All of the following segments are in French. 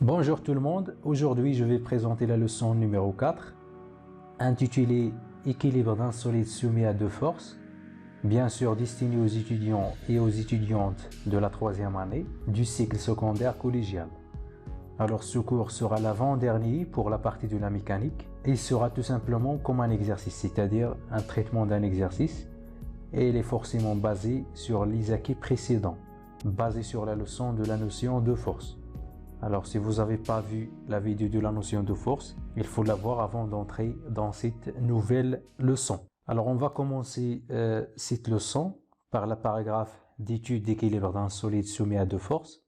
Bonjour tout le monde, aujourd'hui je vais présenter la leçon numéro 4 intitulée Équilibre d'un solide soumis à deux forces, bien sûr destinée aux étudiants et aux étudiantes de la troisième année du cycle secondaire collégial. Alors ce cours sera l'avant-dernier pour la partie de la mécanique et il sera tout simplement comme un exercice, c'est-à-dire un traitement d'un exercice et il est forcément basé sur les acquis précédents, basé sur la leçon de la notion de force. Alors si vous n'avez pas vu la vidéo de la notion de force, il faut la voir avant d'entrer dans cette nouvelle leçon. Alors on va commencer cette leçon par le paragraphe d'étude d'équilibre d'un solide soumis à deux forces.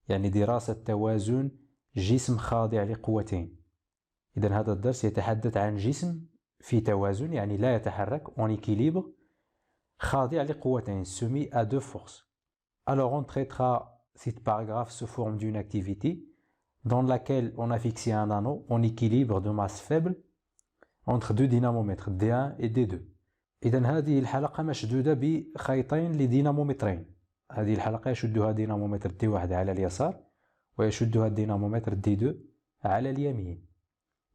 يعني دراسة توازن جسم خاضع لقوتين. إذا هذا الدرس يتحدث عن جسم في توازن يعني لا يتحرك en équilibre خاضع لقوتين soumis à deux forces. Alors on traitera cet paragraphe sous forme d'une activité dans laquelle on a fixé un anneau en équilibre de masse faible entre deux dynamomètres D1 et D2. إذن هذه الحلقة مشدودة بخيطين لدينامومترين. هذه الحلقة يشدها دينامومتر D1 على اليسار ويشدها الدينامومتر D2 على اليمين.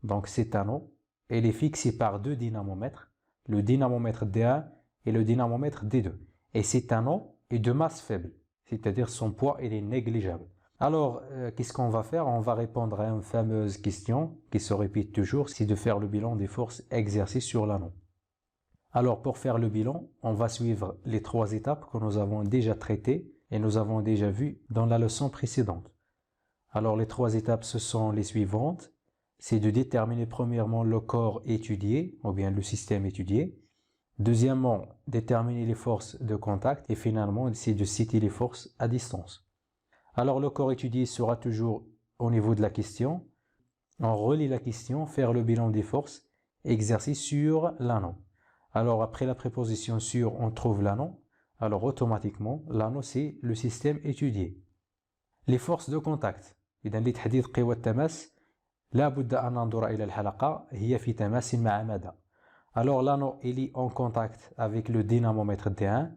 Donc cet anneau il est fixé par deux dynamomètres, le dynamomètre D1 et le dynamomètre D2. Et cet anneau est de masse faible. C'est-à-dire son poids il est négligeable. Alors, qu'est-ce qu'on va faire? On va répondre à une fameuse question qui se répète toujours, c'est de faire le bilan des forces exercées sur l'anneau. Alors, pour faire le bilan, on va suivre les trois étapes que nous avons déjà traitées et nous avons déjà vues dans la leçon précédente. Alors, les trois étapes, ce sont les suivantes. C'est de déterminer premièrement le corps étudié, ou bien le système étudié. Deuxièmement, déterminer les forces de contact et finalement, c'est de citer les forces à distance. Alors, le corps étudié sera toujours au niveau de la question. On relit la question, faire le bilan des forces exercées sur l'anneau. Alors, après la préposition sur, on trouve l'anneau. Alors, automatiquement, l'anneau, c'est le système étudié. Les forces de contact. إذا لتحديد قوى التماس لا بد أن ننظر إلى الحلقة هي في تماس مع ماذا. Alors l'anneau il est en contact avec le dynamomètre D1,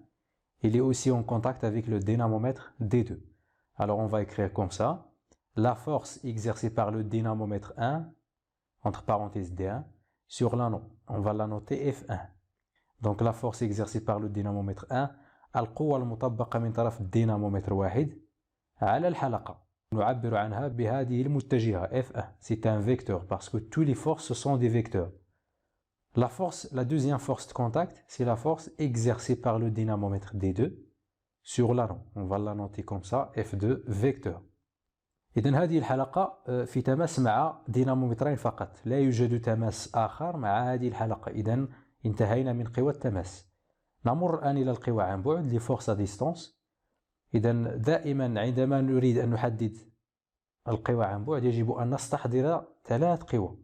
il est aussi en contact avec le dynamomètre D2. Alors on va écrire comme ça, la force exercée par le dynamomètre 1, entre parenthèses D1, sur l'anneau, on va la noter F1. Donc la force exercée par le dynamomètre 1, القوة المطبقة من طرف الدينامومتر واحد على الحلقة. نعبر عنها بهذه المتجهة F1. C'est un vecteur parce que tous les forces sont des vecteurs. La deuxième force de contact, c'est la force exercée par le dynamomètre D2 sur l'anneau. On va la noter comme ça, F2 vecteur. إذن هذه الحلقة في تماس مع دينامومترين فقط. لا يوجد تماس آخر مع هذه الحلقة. إذن انتهينا من قوى التماس. نمر الآن إلى القوى عن بعد les forces à distance. إذن دائما عندما نريد أن نحدد القوى عن بعد يجب أن نستحضر ثلاث قوى.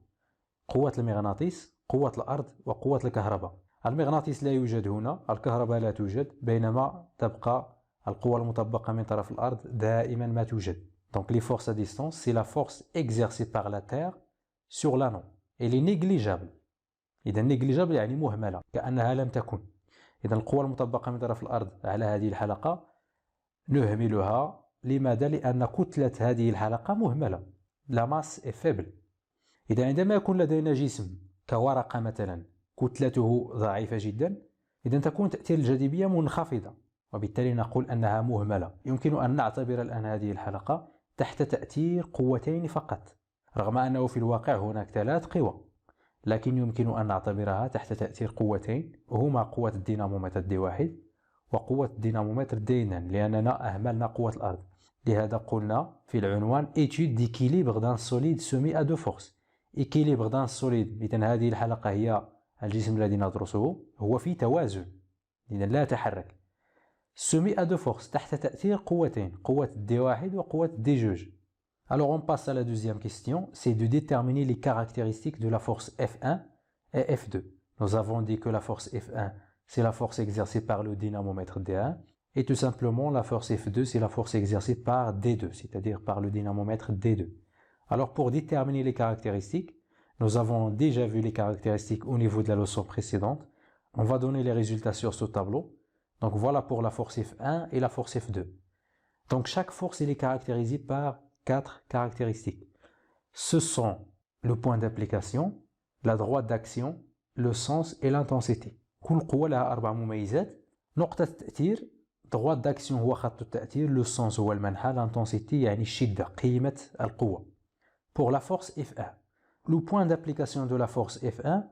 قوة المغناطيس، قوة الأرض وقوة الكهرباء. المغناطيس لا يوجد هنا، الكهرباء لا توجد، بينما تبقى القوة المطبقة من طرف الأرض دائما ما توجد. Donc les forces à distance, c'est la force exercée par la Terre sur l'anneau. Elle est négligeable. إذا négligeable يعني مهملة، كأنها لم تكن. إذا القوة المطبقة من طرف الأرض على هذه الحلقة نهملها. لماذا؟ لأن كتلة هذه الحلقة مهملة. La masse est faible. إذا عندما يكون لدينا جسم كورقة مثلا كتلته ضعيفة جدا، إذا تكون تأثير الجاذبية منخفضة وبالتالي نقول أنها مهملة. يمكن أن نعتبر الآن هذه الحلقة تحت تأثير قوتين فقط، رغم أنه في الواقع هناك ثلاث قوى، لكن يمكن أن نعتبرها تحت تأثير قوتين وهما قوة الدينامومتر D1 وقوة الدينامومتر D2 لأننا أهملنا قوة الأرض. لهذا قلنا في العنوان étude d'équilibre d'un solide soumis à deux forces. équilibre d'un solide. إذن هذه الحلقة هي الجسم الذي ندرسه هو في توازن، إذن لا يتحرك. soumis à deux forces تحت تأثير قوتين، قوة D1 وقوة D2. Alors on passe à la deuxième question, c'est de déterminer les caractéristiques de la force F1 et F2. Nous avons dit que la force F1 c'est la force exercée par le dynamomètre D1 et tout simplement la force F2 c'est la force exercée par D2, c'est-à-dire par le dynamomètre D2. Alors pour déterminer les caractéristiques, nous avons déjà vu les caractéristiques au niveau de la leçon précédente. On va donner les résultats sur ce tableau. Donc voilà pour la force F1 et la force F2. Donc chaque force elle est caractérisée par 4 caractéristiques. Ce sont le point d'application, la droite d'action, le sens et l'intensité. كل قوة لها 4 مميزات. نقطة التأثير، droite d'action هو خط التأثير، le sens هو المنحى، l'intensité يعني الشدة، قيمة القوة. Pour la force F1, le point d'application de la force F1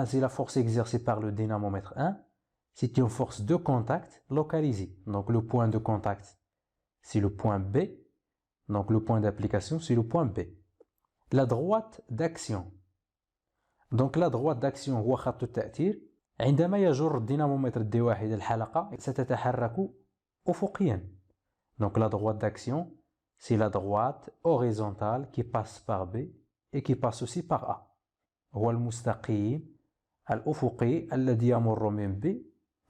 c'est la force exercée par le dynamomètre 1, c'est une force de contact localisée. Donc le point de contact c'est le point B, donc le point d'application c'est le point B. La droite d'action, donc la droite d'action هو خط التأثير. عندما يجر الدينامومتر D1 الحلقة ستتحرك أفقيا. Donc la droite d'action c'est la droite horizontale qui passe par B et qui passe aussi par A. هو المستقيم الأفقي الذي يمر من B،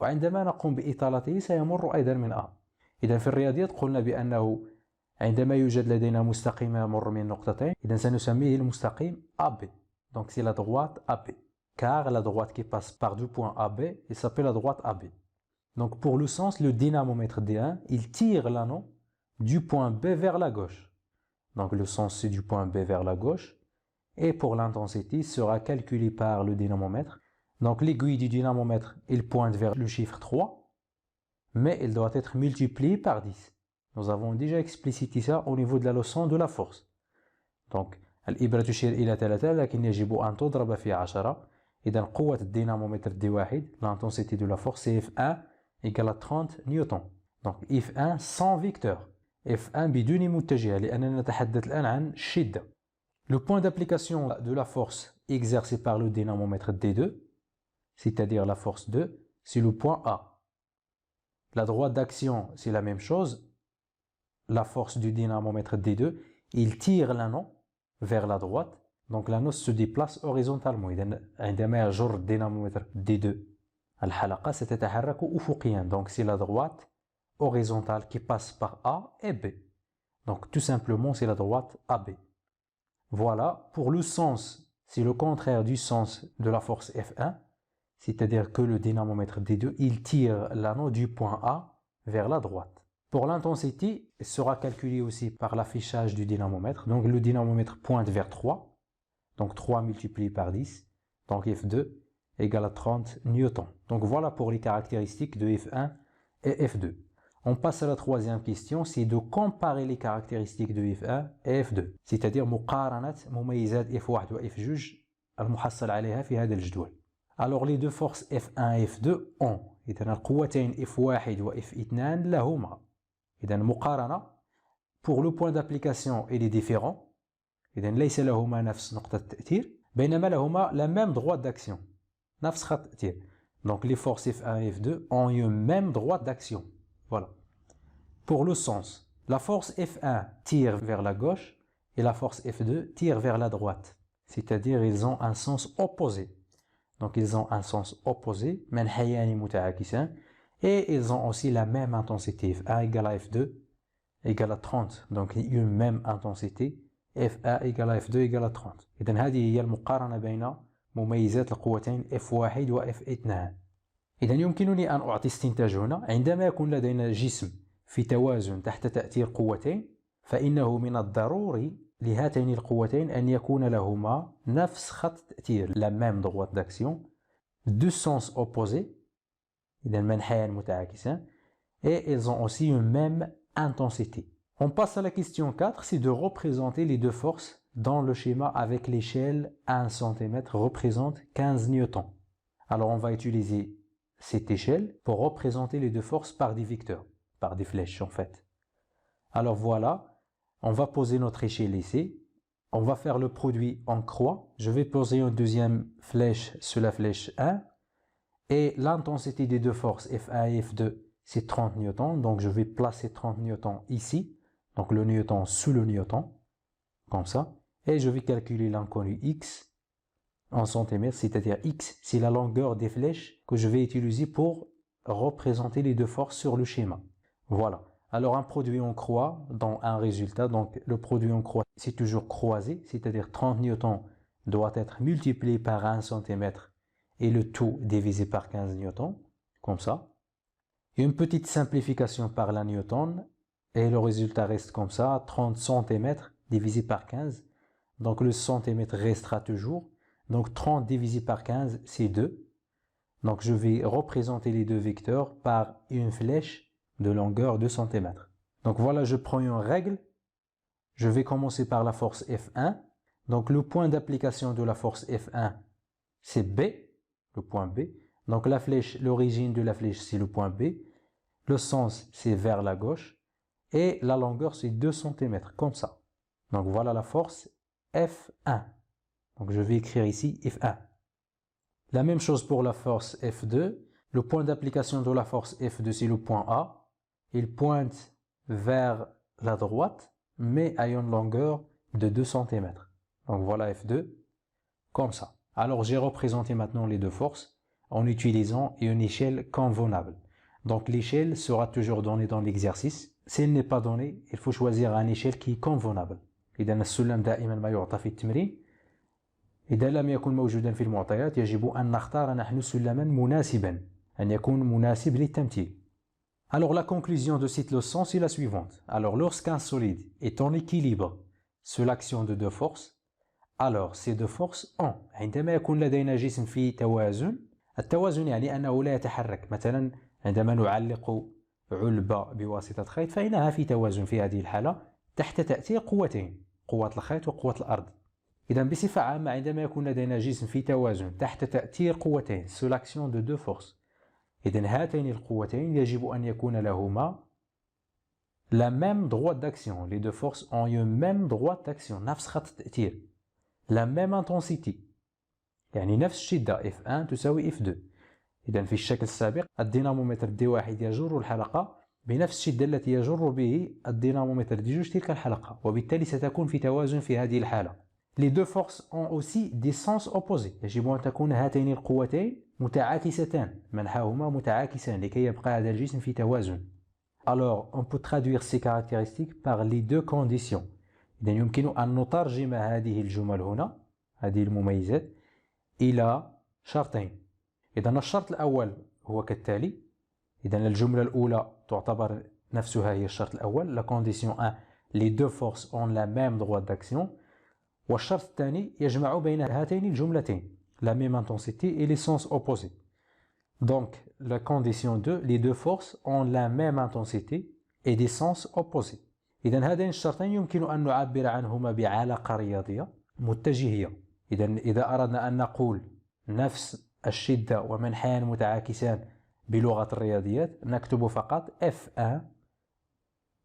وعندما نقوم بإطالته سيمر أيضا من A. إذا في الرياضيات قلنا بأنه عندما يوجد لدينا مستقيم يمر من نقطتين إذا سنسميه المستقيم AB. Donc c'est la droite AB. Car la droite qui passe par deux points AB, il s'appelle la droite AB. Donc pour le sens, le dynamomètre D1, il tire l'anneau du point B vers la gauche. Donc le sens c'est du point B vers la gauche. Et pour l'intensité, sera calculée par le dynamomètre. Donc l'aiguille du dynamomètre, il pointe vers le chiffre 3, mais il doit être multiplié par 10. Nous avons déjà explicité ça au niveau de la leçon de la force. Donc الإبرة تشير إلى 3 لكن يجب أن تضرب في 10. إذا قوة الدينامومتر D1, l'intensité de la force c'est F1 égale à 30 newtons. Donc F1 sans vecteur. F1 بدون متجهة لأننا نتحدث الآن عن الشدة. Le point d'application de la force exercée par le dynamomètre D2, c'est-à-dire la force 2, c'est le point A. La droite d'action, c'est la même chose. La force du dynamomètre D2, il tire l'anneau vers la droite. Donc l'anneau se déplace horizontalement. عندما يجر الدينامومتر D2 الحلقة ستتحرك أفقيا. Donc c'est la droite horizontale qui passe par A et B. Donc tout simplement c'est la droite AB. Voilà, pour le sens, c'est le contraire du sens de la force F1, c'est-à-dire que le dynamomètre D2, il tire l'anneau du point A vers la droite. Pour l'intensité, elle sera calculée aussi par l'affichage du dynamomètre. Donc le dynamomètre pointe vers 3, donc 3 multiplié par 10, donc F2 égale à 30 newtons. Donc voilà pour les caractéristiques de F1 et F2. On passe à la troisième question, c'est de comparer les caractéristiques de F1 et F2, c'est-à-dire مقارنة مميزات F1 و F2 المحصل عليها في هذا الجدول. Alors les deux forces F1 et F2 ont إذن القوتين F1 و F2 لهما. إذن مقارنة pour le point d'application il est différent. إذن ليس لهما نفس نقطة التأثير بينما لهما la même droite d'action. نفس خط التأثير. Donc les forces F1 et F2 ont une même droite d'action. Voilà. Pour le sens, la force F1 tire vers la gauche et la force F2 tire vers la droite. C'est-à-dire ils ont un sens opposé. Donc ils ont un sens opposé, منحيان متعاكسان, et ils ont aussi la même intensité. F1 égale à F2 égale à 30. Donc une même intensité. F1 égale à F2 égale à 30. إذن هذه هي المقارنة بين مميزات القوتين F1 و F2. إذن يمكنني أن أعطي استنتاج هنا. عندما يكون لدينا جسم في توازن تحت تأثير قوتين فإنه من الضروري لهاتين القوتين أن يكون لهما نفس خط تأثير la même droite d'action, deux sens opposés, إذن منحيان متعاكسان, et ils ont aussi une même intensité. On passe à la question 4, c'est de représenter les deux forces dans le schéma avec l'échelle 1 cm représente 15 newtons. Alors on va utiliser cette échelle pour représenter les deux forces par des vecteurs, par des flèches en fait. Alors voilà, on va poser notre échelle ici, on va faire le produit en croix, je vais poser une deuxième flèche sur la flèche 1, et l'intensité des deux forces F1 et F2 c'est 30 newtons, donc je vais placer 30 newtons ici, donc le newton sous le newton, comme ça, et je vais calculer l'inconnu x en centimètres, c'est-à-dire x, c'est la longueur des flèches que je vais utiliser pour représenter les deux forces sur le schéma. Voilà. Alors un produit en croix dans un résultat, donc le produit en croix c'est toujours croisé, c'est-à-dire 30 newtons doit être multiplié par 1 cm et le tout divisé par 15 newtons, comme ça. Et une petite simplification par la newton, Et le résultat reste comme ça, 30 cm divisé par 15. Donc le centimètre restera toujours. Donc 30 divisé par 15, c'est 2. Donc je vais représenter les deux vecteurs par une flèche de longueur 2 cm. Donc voilà, je prends une règle. Je vais commencer par la force F1. Donc le point d'application de la force F1, c'est B, le point B. Donc la flèche, l'origine de la flèche, c'est le point B. Le sens, c'est vers la gauche. Et la longueur, c'est 2 cm, comme ça. Donc voilà la force F1. Donc je vais écrire ici F1. La même chose pour la force F2. Le point d'application de la force F2, c'est le point A. Il pointe vers la droite, mais à une longueur de 2 cm. Donc voilà F2, comme ça. Alors j'ai représenté maintenant les deux forces en utilisant une échelle convenable. Donc l'échelle sera toujours donnée dans l'exercice. S'il n'est pas donné, il faut choisir une échelle qui est convenable. إذا السلم دائما ما يعطى في التمرين. إذا لم يكن موجودا في المعطيات يجب أن نختار نحن سلما مناسبا، أن يكون مناسب للتمثيل. Alors la conclusion de cette leçon c'est la suivante. Alors lorsqu'un solide est en équilibre sous l'action de deux forces, alors ces deux forces ont عندما يكون لدينا جسم في توازن. التوازن يعني أنه لا يتحرك. مثلا عندما نعلق علبة بواسطة خيط فإنها في توازن في هذه الحالة تحت تأثير قوتين، قوة الخيط وقوة الأرض. إذا بصفة عامة عندما يكون لدينا جسم في توازن تحت تأثير قوتين sous l'action de deux forces، إذا هاتين القوتين يجب أن يكون لهما la même droite d'action. Les deux forces ont une même droite d'action، نفس خط التأثير، la même intensité، يعني نفس الشدة F1 تساوي F2. إذا في الشكل السابق الدينامومتر D1 يجر الحلقة بنفس الشدة التي يجر به الدينامومتر D2 تلك الحلقة، وبالتالي ستكون في توازن في هذه الحالة. Les deux forces ont aussi des sens opposés. يجب أن تكون هاتين القوتين متعاكستان، منحاهما متعاكسان لكي يبقى هذا الجسم في توازن. Alors on peut traduire ces caractéristiques par les deux conditions. إذا يمكن أن نترجم هذه الجمل هنا، هذه المميزات، إلى شرطين. إذا الشرط الأول هو كالتالي. إذا الجملة الأولى تعتبر نفسها هي الشرط الأول. La condition 1, les deux forces ont la même droite d'action. والشرط الثاني يجمع بين هاتين الجملتين، la même intensité et les sens opposés. Donc la condition 2, les deux forces ont la même intensité et des sens opposés. إذا هذين الشرطين يمكن أن نعبر عنهما بعلاقة رياضية متجهية. إذا أردنا أن نقول نفس الشدة ومنحان متعاكسان بلغة الرياضيات نكتب فقط F1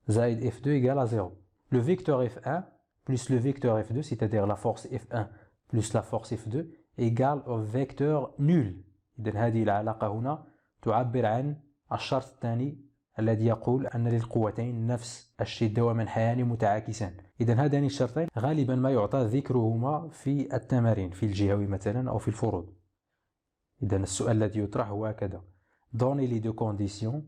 زائد F2 égale à 0. Le vecteur F1 plus le vecteur F2, c'est-à-dire la force F1 plus la force F2 égale au vecteur nul. إذن هذه العلاقة هنا تعبر عن الشرط الثاني الذي يقول أن للقوتين نفس الشدة ومنحيان متعاكسان. إذن هذين الشرطين غالبا ما يعطى ذكرهما في التمارين في الجهوي مثلا أو في الفروض. إذن السؤال الذي يطرح هو هكذا: Donnez les deux conditions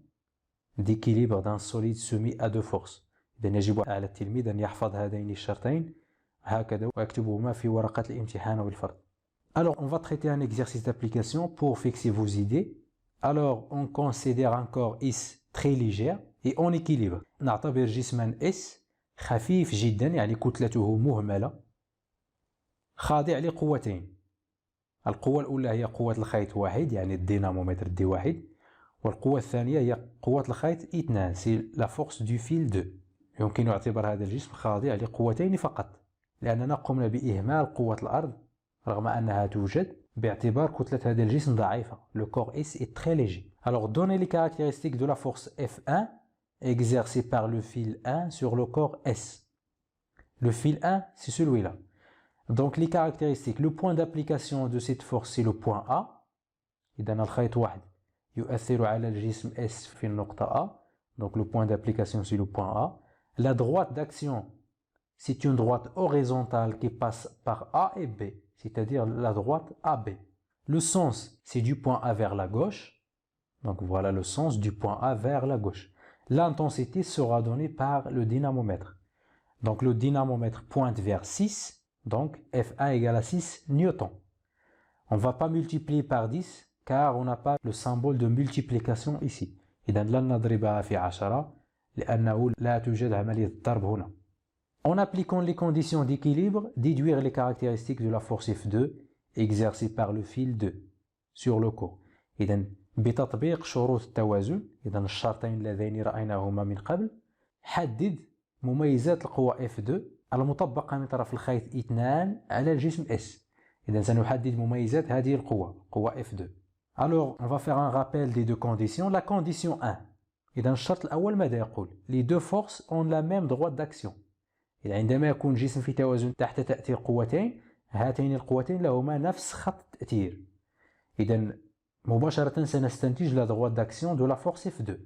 d'équilibre d'un solide soumis à deux forces. إذن يجب على التلميذ أن يحفظ هذين الشرطين هكذا ويكتبهما في ورقة الامتحان والفرض. Alors, on va traiter un exercice d'application pour fixer vos idées. Alors, on considère un corps S très léger et en équilibre. نعتبر جسما S خفيف جدا يعني كتلته مهملة خاضع لقوتين. القوة الأولى هي قوة الخيط واحد يعني الدينامومتر دي واحد، والقوة الثانية هي قوة الخيط اثنان سي لا فورس دو فيل 2. يمكن يعتبر هذا الجسم خاضع لقوتين فقط لأننا قمنا بإهمال قوة الأرض رغم أنها توجد باعتبار كتلة هذا الجسم ضعيفة. Le corps S est très léger. Alors donnez les caractéristiques de la force F1 exercée par le fil 1 sur le corps S. Le fil 1 c'est celui-là. Donc les caractéristiques, le point d'application de cette force c'est le point A. إذن الخيط واحد يؤثر على الجسم S في النقطة A. Donc le point d'application c'est le point A. La droite d'action c'est une droite horizontale qui passe par A et B, c'est-à-dire la droite AB. Le sens c'est du point A vers la gauche. Donc voilà le sens du point A vers la gauche. L'intensité sera donnée par le dynamomètre. Donc le dynamomètre pointe vers 6. Donc F1 égale à 6 newtons. On ne va pas multiplier par 10 car on n'a pas le symbole de multiplication ici. إذن لن نضربها في 10 لأنه لا توجد عملية ضرب هنا. En appliquant les conditions d'équilibre, déduire les caractéristiques de la force F2 exercée par le fil 2 sur le corps. إذن بتطبيق شروط التوازن، إذن الشرطين اللذين رأيناهما من قبل، حدد مميزات القوة F2 المطبقة من طرف الخيط 2 على الجسم S. إذن سنحدد مميزات هذه القوة، قوة F2. Alors, on va faire un rappel des deux conditions. La condition 1. إذن الشرط الأول ماذا يقول؟ Les deux forces ont la même droite d'action. إذا عندما يكون جسم في توازن تحت تأثير قوتين، هاتين القوتين لهما نفس خط التأثير. إذا مباشرة سنستنتج la droite d'action de la force F2.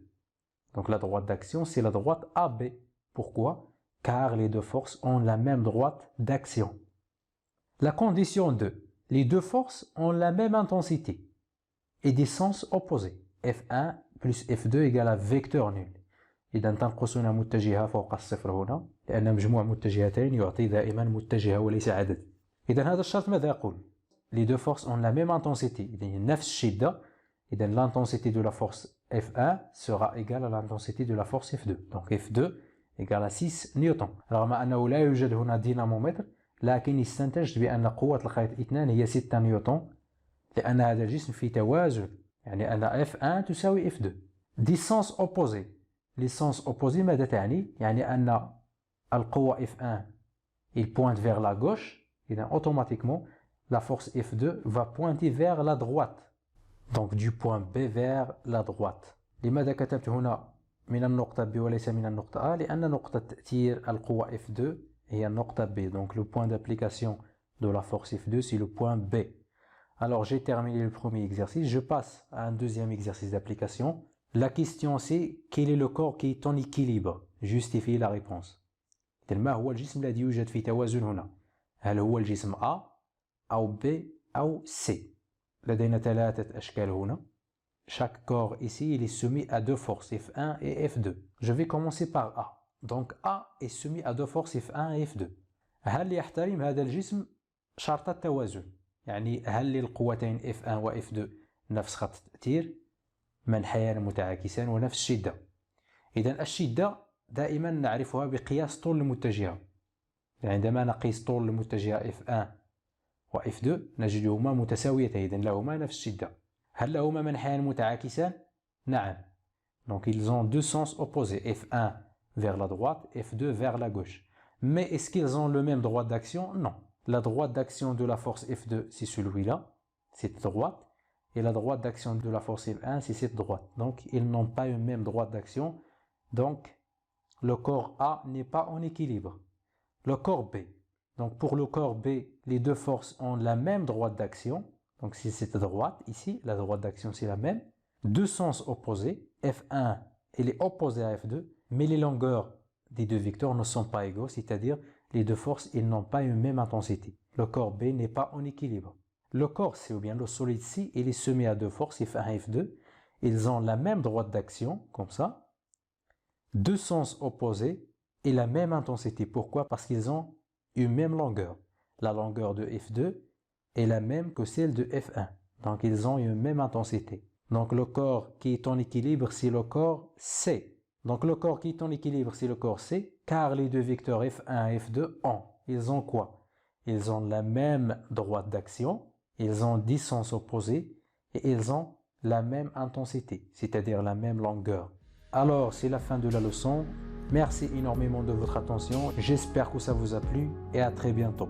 Donc la droite d'action c'est la droite AB. Pourquoi? Car les deux forces ont la même droite d'action. La condition 2. Les deux forces ont la même intensité et des sens opposés. F1 plus F2 égale à vecteur nul. إذا تنقصنا متجهة فوق الصفر هنا، لأن مجموع متجهتين يعطي دائما متجهة وليس عدد. إذا هذا الشرط ماذا يقول؟ Les deux forces ont la même intensité. إذا نفس الشدة. إذا l'intensité de la force F1 sera égale à l'intensité de la force F2. Donc F2 égale à 6 نيوتن. رغم أنه لا يوجد هنا دينامومتر، لكن استنتجت بأن قوة الخيط 2 هي 6 نيوتن، لأن هذا الجسم في توازن، يعني أن F1 تساوي F2. Des sens opposés. Les sens opposés ماذا تعني؟ يعني أن القوة F1 il pointe vers la gauche، إذا automatiquement la force F2 va pointer vers la droite. Donc du point B vers la droite. لماذا كتبت هنا من النقطة B وليس من النقطة A؟ لأن نقطة تأثير القوة F2 هي النقطة B. Donc le point d'application de la force F2 c'est le point B. Alors j'ai terminé le premier exercice, je passe à un deuxième exercice d'application. La question c'est quel est le corps qui est en équilibre? Justifiez la réponse. ما هو الجسم الذي يوجد في توازن هنا؟ هل هو الجسم A أو B أو C؟ لدينا ثلاثة أشكال هنا. Chaque corps ici il est soumis à deux forces F1 et F2. Je vais commencer par A. Donc A est soumis à deux forces F1 et F2. هل يحترم هذا الجسم شرط التوازن؟ يعني هل للقوتين F1 و F2 نفس خط التأثير؟ منحيان متعاكسان ونفس الشدة. إذا الشدة دائما نعرفها بقياس طول المتجهة. عندما نقيس طول المتجهة F1 و F2 نجدهما متساويتين، إذن لهما نفس الشدة. هل لهما منحيان متعاكسان؟ نعم. Donc ils ont deux sens opposés, F1 vers la droite, F2 vers la gauche. Mais est-ce qu'ils ont le même droite d'action? Non. La droite d'action de la force F2 c'est celui-là, cette droite. Et la droite d'action de la force F1 c'est cette droite. Donc ils n'ont pas une même droite d'action. Donc le corps A n'est pas en équilibre. Le corps B. Donc pour le corps B, les deux forces ont la même droite d'action. Donc c'est cette droite ici, la droite d'action c'est la même. Deux sens opposés. F1 elle est opposée à F2, mais les longueurs des deux vecteurs ne sont pas égaux, c'est-à-dire les deux forces ils n'ont pas une même intensité. Le corps B n'est pas en équilibre. Le corps C ou bien le solide C, il est soumis à deux forces F1 et F2. Ils ont la même droite d'action, comme ça. Deux sens opposés et la même intensité. Pourquoi? Parce qu'ils ont une même longueur. La longueur de F2 est la même que celle de F1. Donc ils ont une même intensité. Donc le corps qui est en équilibre, c'est le corps C. Donc le corps qui est en équilibre, c'est le corps C, car les deux vecteurs F1 et F2 ont. Ils ont quoi? Ils ont la même droite d'action, ils ont 10 sens opposés et ils ont la même intensité, c'est-à-dire la même longueur. Alors, c'est la fin de la leçon. Merci énormément de votre attention. J'espère que ça vous a plu et à très bientôt.